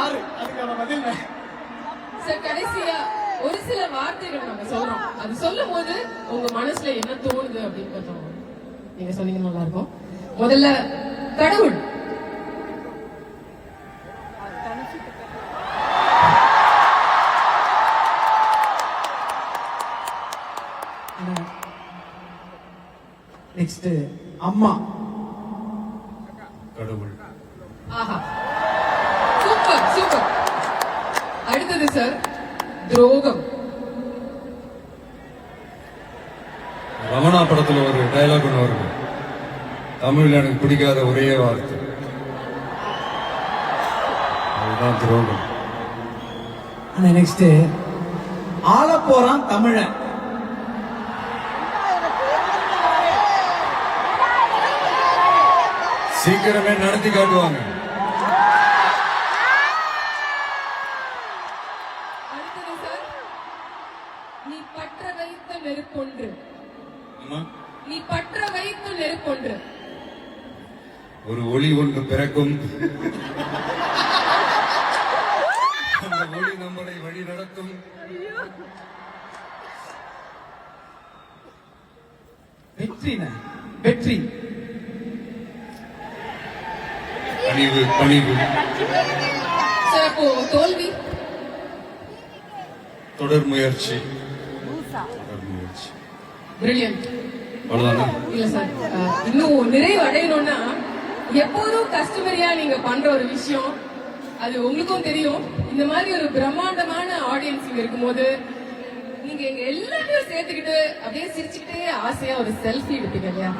யாரு அதுக்கான பதில் சார் கடைசியா ஒரு சில வார்த்தைகள் நாங்க சொல்றோம். அது சொல்லும் போது உங்க மனசுல என்ன தோணுது அப்படின்னு கொஞ்சம் நீங்க சொன்னீங்கன்னா நல்லா இருக்கும். முதல்ல கடவுள். நெக்ஸ்ட் அம்மா. கடவுள். ஆஹா, சூப்பர் சூப்பர். அடுத்தது சார் துரோகம். ரமணா படத்துல ஒரு டயலாக் ஒன்று வருது, தமிழ்ல எனக்கு பிடிக்காத ஒரே வார்த்தை, அதுதான் துரோகம். நெக்ஸ்ட் ஆள போறான் தமிழன். சீக்கிரமே நடத்தி காட்டுவாங்க. அடுத்தது சார் நீ பற்ற வைத்த நெருப்பொன்று. நீ பற்ற வைத்த நெருப்பொன்று. ஒரு ஒளி ஒன்று பிறக்கும், அந்த ஒளி நம்மளை வழி நடத்தும். வெற்றி வெற்றி. பணிவு பணிவு. சார் அப்போ தோல்வி. தொடர் முயற்சி. தொடர் முயற்சி. பிரில்லியன்ட். அவ்வளவுதானா? இல்ல சார், இன்னும் நிறைவு அடையணும்னா எப்போதும் கஸ்டமரியா நீங்க பண்ற ஒரு விஷயம் அது உங்களுக்கும் தெரியும். இந்த மாதிரி ஒரு பிரம்மாண்டமான ஆடியன்ஸ் இங்க இருக்கும்போது நீங்க எங்க எல்லாத்தையும் சேர்த்துக்கிட்டு அப்படியே சிரிச்சுக்கிட்டே ஆசையா ஒரு செல்ஃபி எடுப்பீங்க இல்லையா?